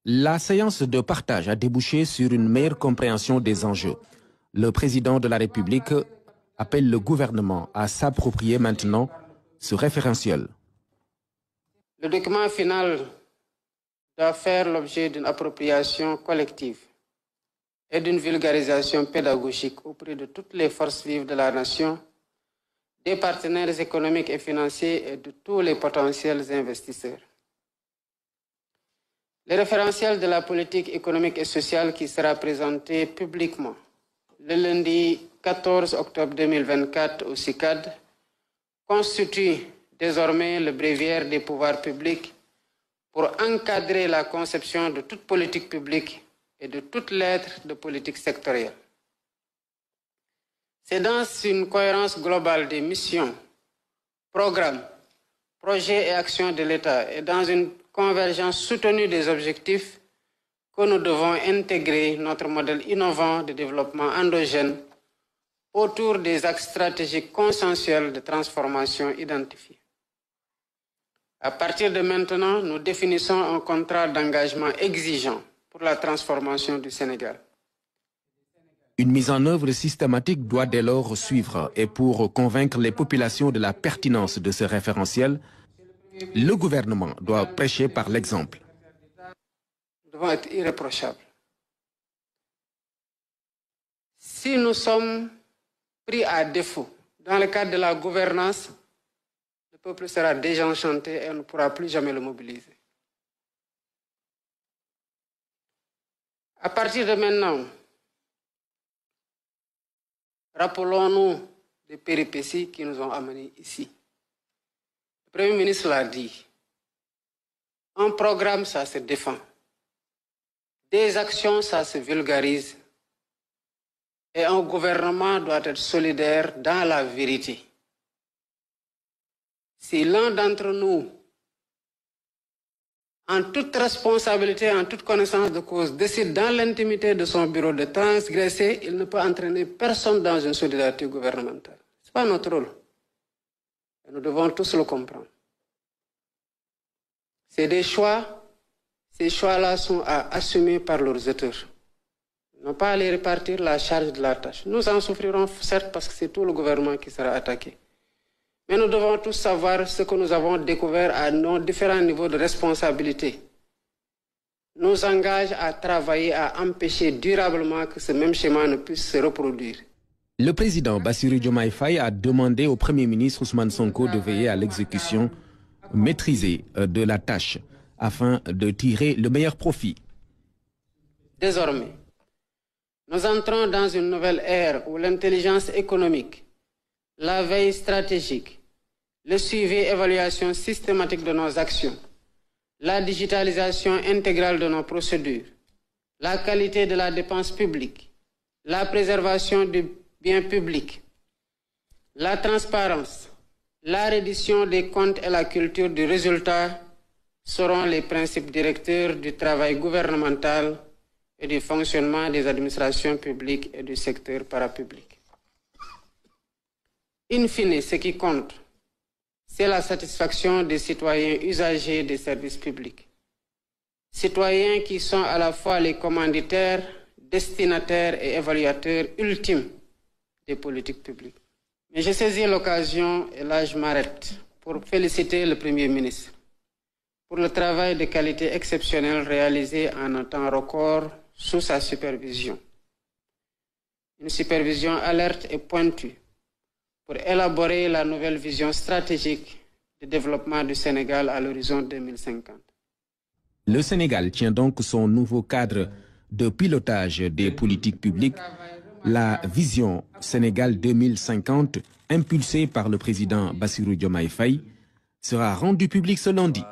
La séance de partage a débouché sur une meilleure compréhension des enjeux. Le président de la République appelle le gouvernement à s'approprier maintenant ce référentiel. Le document final doit faire l'objet d'une appropriation collective et d'une vulgarisation pédagogique auprès de toutes les forces vives de la nation, des partenaires économiques et financiers et de tous les potentiels investisseurs. Le référentiel de la politique économique et sociale qui sera présenté publiquement le lundi 14 octobre 2024 au CICAD constitue désormais le bréviaire des pouvoirs publics pour encadrer la conception de toute politique publique et de toute lettre de politique sectorielle. C'est dans une cohérence globale des missions, programmes, projets et actions de l'État et dans une convergence soutenue des objectifs que nous devons intégrer notre modèle innovant de développement endogène autour des axes stratégiques consensuels de transformation identifiés. À partir de maintenant, nous définissons un contrat d'engagement exigeant pour la transformation du Sénégal. Une mise en œuvre systématique doit dès lors suivre et pour convaincre les populations de la pertinence de ce référentiel, le gouvernement doit prêcher par l'exemple. Nous devons être irréprochables. Si nous sommes pris à défaut dans le cadre de la gouvernance, le peuple sera désenchanté et on ne pourra plus jamais le mobiliser. À partir de maintenant, rappelons-nous des péripéties qui nous ont amenés ici. Le Premier ministre l'a dit. Un programme, ça se défend. Des actions, ça se vulgarise. Et un gouvernement doit être solidaire dans la vérité. Si l'un d'entre nous, en toute responsabilité, en toute connaissance de cause, décide dans l'intimité de son bureau de transgresser, il ne peut entraîner personne dans une solidarité gouvernementale. Ce n'est pas notre rôle. Et nous devons tous le comprendre. C'est des choix. Ces choix-là sont à assumer par leurs auteurs. Ils n'ont pas à les répartir la charge de la tâche. Nous en souffrirons certes parce que c'est tout le gouvernement qui sera attaqué. Mais nous devons tous savoir ce que nous avons découvert à nos différents niveaux de responsabilité. Nous engage à travailler à empêcher durablement que ce même schéma ne puisse se reproduire. Le président Bassirou Diomaye Faye a demandé au Premier ministre Ousmane Sonko de veiller à l'exécution maîtrisée de la tâche afin de tirer le meilleur profit. Désormais, nous entrons dans une nouvelle ère où l'intelligence économique, la veille stratégique, le suivi et évaluation systématique de nos actions, la digitalisation intégrale de nos procédures, la qualité de la dépense publique, la préservation du bien public, la transparence, la reddition des comptes et la culture du résultat seront les principes directeurs du travail gouvernemental et du fonctionnement des administrations publiques et du secteur parapublic. In fine, ce qui compte, c'est la satisfaction des citoyens usagers des services publics. Citoyens qui sont à la fois les commanditaires, destinataires et évaluateurs ultimes des politiques publiques. Mais j'ai saisi l'occasion, et là je m'arrête, pour féliciter le Premier ministre pour le travail de qualité exceptionnelle réalisé en un temps record sous sa supervision. Une supervision alerte et pointue pour élaborer la nouvelle vision stratégique de développement du Sénégal à l'horizon 2050. Le Sénégal tient donc son nouveau cadre de pilotage des politiques publiques, la vision Sénégal 2050, impulsée par le président Bassirou Diomaye Faye, sera rendue publique ce lundi.